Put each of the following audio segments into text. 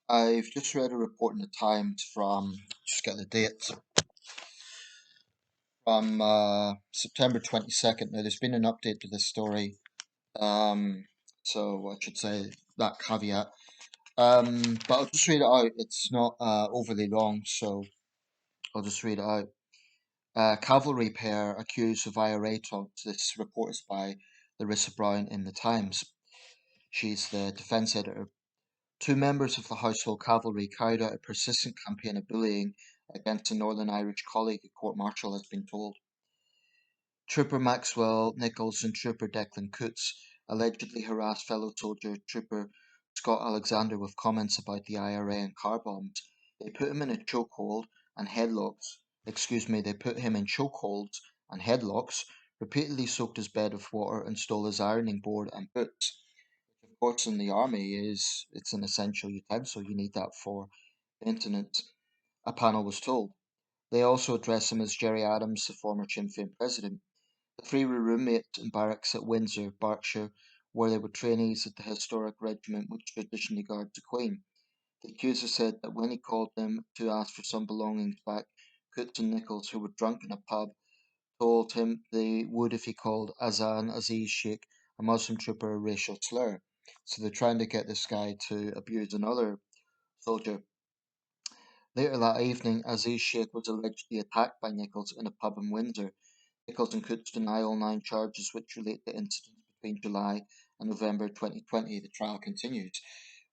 I've just read a report in the Times just get the date, from September 22nd. Now, there's been an update to this story, um, so I should say that caveat. But I'll just read it out. It's not overly long, so I'll just read it out. Cavalry pair accused of IRA taunts. This report is by Larissa Brown in the Times. She's the defence editor. Two members of the Household Cavalry carried out a persistent campaign of bullying against a Northern Irish colleague, a court martial has been told. Trooper Maxwell Nichols and Trooper Declan Coots allegedly harassed fellow soldier Trooper Scott Alexander with comments about the IRA and car bombs. They put him in a chokehold and headlocks. They put him in chokeholds and headlocks, repeatedly soaked his bed with water, and stole his ironing board and boots. Of course, in the army it's an essential utensil. You need that for maintenance, a panel was told. They also addressed him as Gerry Adams, the former Sinn Féin president. The three were roommates in barracks at Windsor, Berkshire, where they were trainees at the historic regiment which traditionally guards the Queen. The accuser said that when he called them to ask for some belongings back, Coots and Nichols, who were drunk in a pub, told him they would if he called Azan Aziz Sheikh, a Muslim trooper, a racial slur. So they're trying to get this guy to abuse another soldier. Later that evening, Aziz Sheikh was allegedly attacked by Nichols in a pub in Windsor. Nichols and Coots deny all nine charges which relate to incidents between July and November 2020. The trial continues.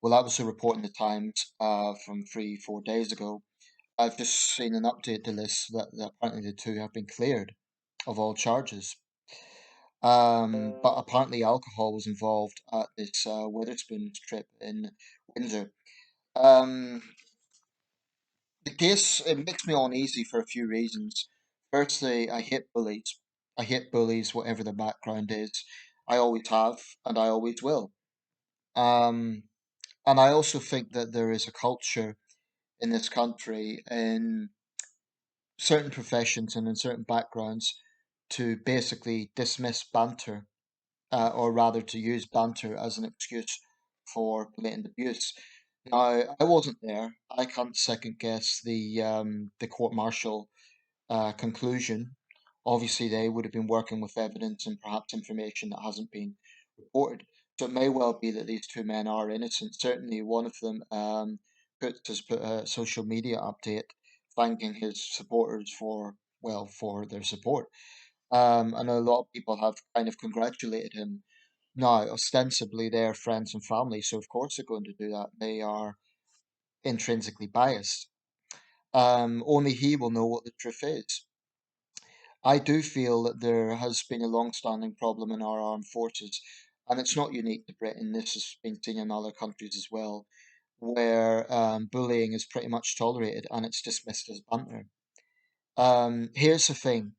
Well, that was a report in the Times from 4 days ago. I've just seen an update to this that apparently the two have been cleared of all charges. But apparently alcohol was involved at this Witherspoon's trip in Windsor. Um, the case, it makes me uneasy for a few reasons. Firstly, I hate bullies. I hate bullies, whatever their background is. I always have, and I always will. Um, and I also think that there is a culture in this country, in certain professions and in certain backgrounds, to basically dismiss banter, or rather to use banter as an excuse for blatant abuse. Now, I wasn't there. I can't second guess the court martial conclusion. Obviously, they would have been working with evidence and perhaps information that hasn't been reported. So it may well be that these two men are innocent. Certainly, one of them has put a social media update thanking his supporters for, well, for their support. And a lot of people have kind of congratulated him. Now, ostensibly, they're friends and family, so of course they're going to do that. They are intrinsically biased. Only he will know what the truth is. I do feel that there has been a long-standing problem in our armed forces, and it's not unique to Britain. This has been seen in other countries as well, where bullying is pretty much tolerated and it's dismissed as banter. Here's the thing: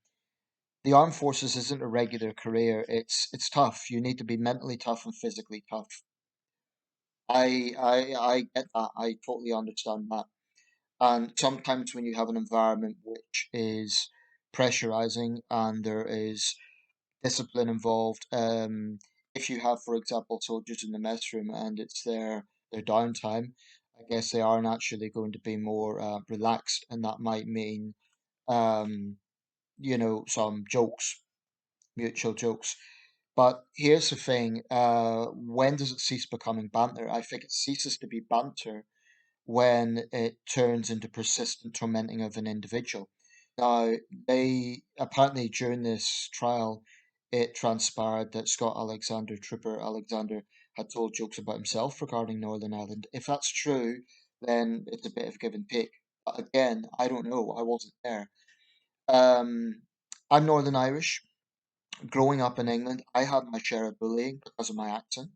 the armed forces isn't a regular career. It's tough. You need to be mentally tough and physically tough. I get that. I totally understand that. And sometimes when you have an environment which is pressurizing and there is discipline involved. If you have, for example, soldiers in the mess room and it's their downtime, I guess they are naturally going to be more relaxed, and that might mean um, some jokes, mutual jokes. But here's the thing: when does it cease becoming banter? I think it ceases to be banter when it turns into persistent tormenting of an individual. Now, they apparently during this trial, it transpired that Scott Alexander, Trooper Alexander, had told jokes about himself regarding Northern Ireland. If that's true, then it's a bit of give and take. But again, I don't know. I wasn't there. Um, I'm Northern Irish. Growing up in England, I had my share of bullying because of my accent.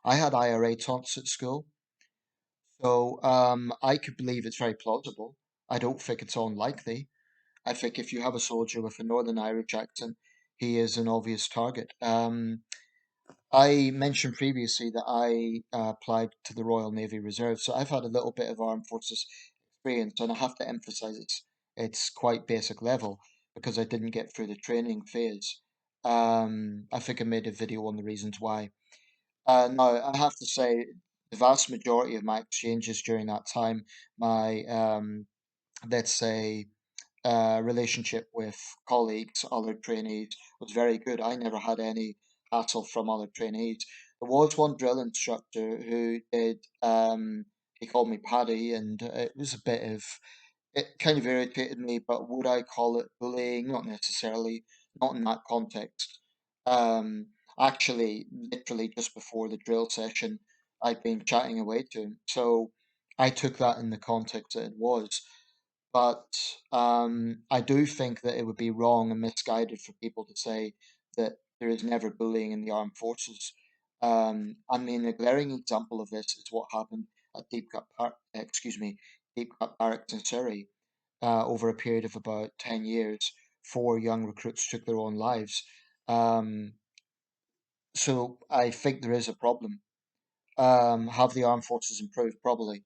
I had IRA taunts at school. So I could believe it's very plausible. I don't think it's unlikely. I think if you have a soldier with a Northern Irish accent, he is an obvious target. I mentioned previously that I applied to the Royal Navy Reserve, so I've had a little bit of armed forces experience, and I have to emphasize it's quite basic level because I didn't get through the training phase. I think I made a video on the reasons why. Now, I have to say, The vast majority of my exchanges during that time, my let's say relationship with colleagues, other trainees, was very good. I never had any hassle from other trainees. There was one drill instructor who did, he called me Paddy, and it was a bit of, it kind of irritated me, but would I call it bullying? Not necessarily, not in that context. Um, Actually, literally just before the drill session, I'd been chatting away to him. So I took that in the context that it was. But I do think that it would be wrong and misguided for people to say that there is never bullying in the armed forces. I mean, a glaring example of this is what happened at Deep Cut Barracks in Surrey. Over a period of about 10 years, four young recruits took their own lives. Um, so I think there is a problem. Have the armed forces improved? Probably.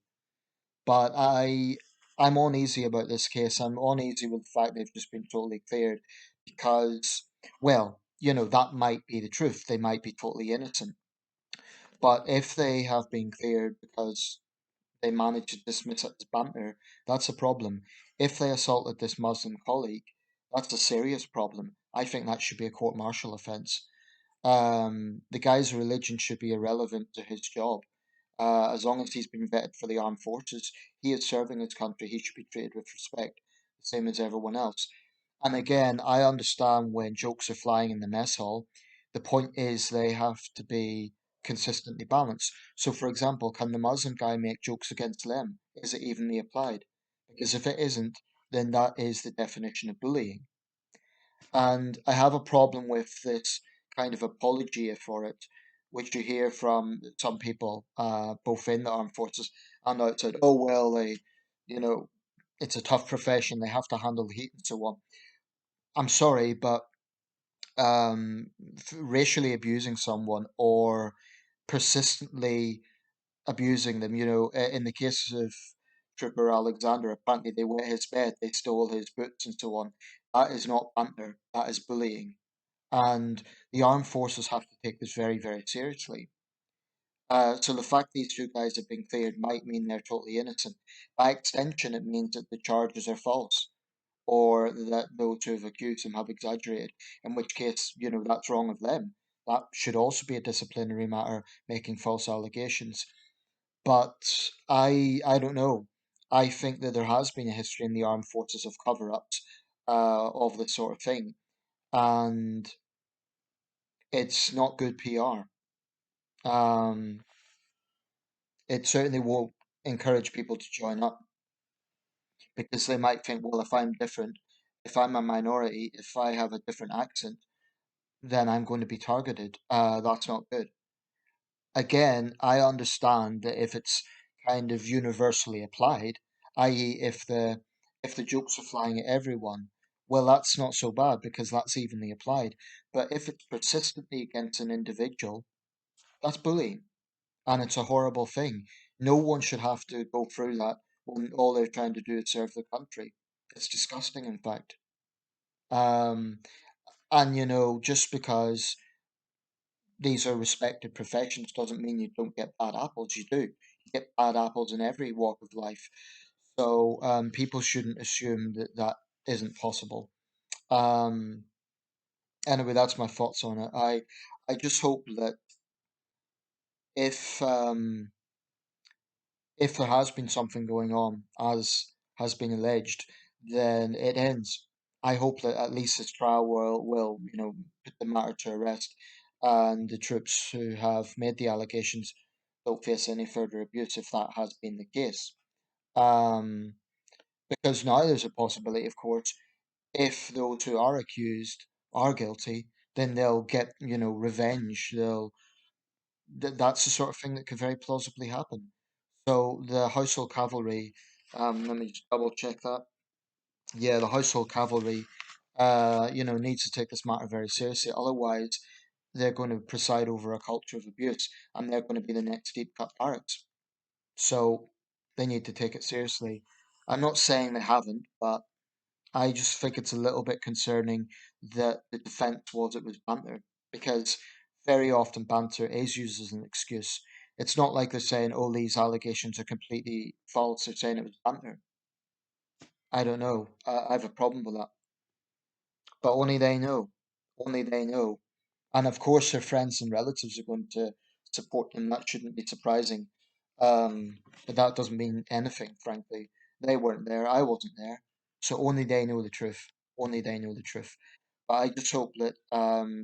But I'm uneasy about this case. I'm uneasy with the fact they've just been totally cleared because, well, that might be the truth. They might be totally innocent. But if they have been cleared because they managed to dismiss it as banter, that's a problem. If they assaulted this Muslim colleague, that's a serious problem. I think that should be a court-martial offence. The guy's religion should be irrelevant to his job. As long as he's been vetted for the armed forces, he is serving his country. He should be treated with respect, the same as everyone else. And again, I understand when jokes are flying in the mess hall. The point is they have to be consistently balanced. So, for example, can the Muslim guy make jokes against them? Is it evenly applied? Because if it isn't, then that is the definition of bullying. And I have a problem with this kind of apologia for it, which you hear from some people, both in the armed forces and outside. Oh, well, you know, it's a tough profession. They have to handle the heat and so on. I'm sorry, but racially abusing someone or persistently abusing them, in the case of Trooper Alexander, apparently they wet his bed, they stole his boots and so on. That is not banter, that is bullying. And the armed forces have to take this very, very seriously. So the fact these two guys have been cleared might mean they're totally innocent. By extension, it means that the charges are false, or that those who have accused them have exaggerated. In which case, that's wrong of them. That should also be a disciplinary matter, making false allegations. But I don't know. I think that there has been a history in the armed forces of cover-ups of this sort of thing, and it's not good PR. Um, it certainly won't encourage people to join up because they might think, well, if I'm different, if I'm a minority, if I have a different accent, then I'm going to be targeted. That's not good. Again, I understand that if it's kind of universally applied, i.e., if the jokes are flying at everyone, well, that's not so bad because that's evenly applied. But if it's persistently against an individual, that's bullying. And it's a horrible thing. No one should have to go through that when all they're trying to do is serve the country. It's disgusting, in fact. Um, and just because these are respected professions doesn't mean you don't get bad apples. You do. You get bad apples in every walk of life. So people shouldn't assume that that isn't possible. Um, anyway, that's my thoughts on it. I just hope that if if there has been something going on, as has been alleged, then it ends. I hope that at least this trial will put the matter to rest, and the troops who have made the allegations don't face any further abuse if that has been the case. Um, because now there's a possibility, of course, if those who are accused are guilty, then they'll get revenge. That's the sort of thing that could very plausibly happen. So the household cavalry, let me just double check that. Yeah, the household cavalry, needs to take this matter very seriously. Otherwise, they're going to preside over a culture of abuse, and they're going to be the next deep cut barracks. So they need to take it seriously. I'm not saying they haven't, but I just think it's a little bit concerning that the defense was it was banter, because very often banter is used as an excuse. It's not like they're saying, "Oh, these allegations are completely false." They're saying it was banter. I don't know. I have a problem with that, but only they know. Only they know. And of course, their friends and relatives are going to support them. That shouldn't be surprising. But that doesn't mean anything, frankly. They weren't there. I wasn't there. So only they know the truth. Only they know the truth. But I just hope that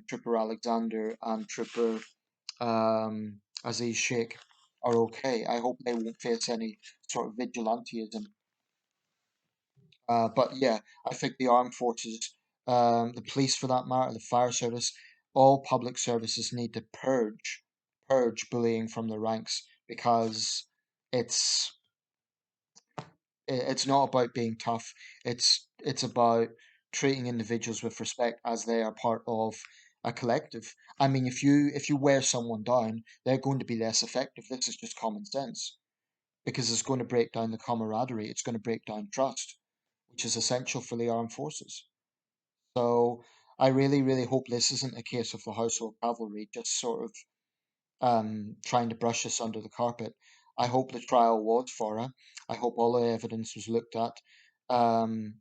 Trooper Alexander and Trooper Aziz Sheikh are okay. I hope they won't face any sort of vigilantism. But yeah, I think the armed forces, the police for that matter, the fire service, all public services need to purge bullying from the ranks because it's it's not about being tough. It's about treating individuals with respect as they are part of a collective. I mean, if you wear someone down, they're going to be less effective. This is just common sense because it's going to break down the camaraderie. It's going to break down trust, which is essential for the armed forces. So I really, really hope this isn't a case of the household cavalry just sort of trying to brush this under the carpet. I hope the trial was thorough. I hope all the evidence was looked at. Um,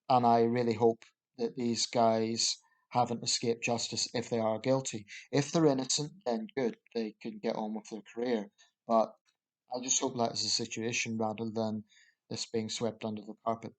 and I really hope that these guys haven't escaped justice if they are guilty. If they're innocent, then good, they can get on with their career. But I just hope that is the situation rather than this being swept under the carpet.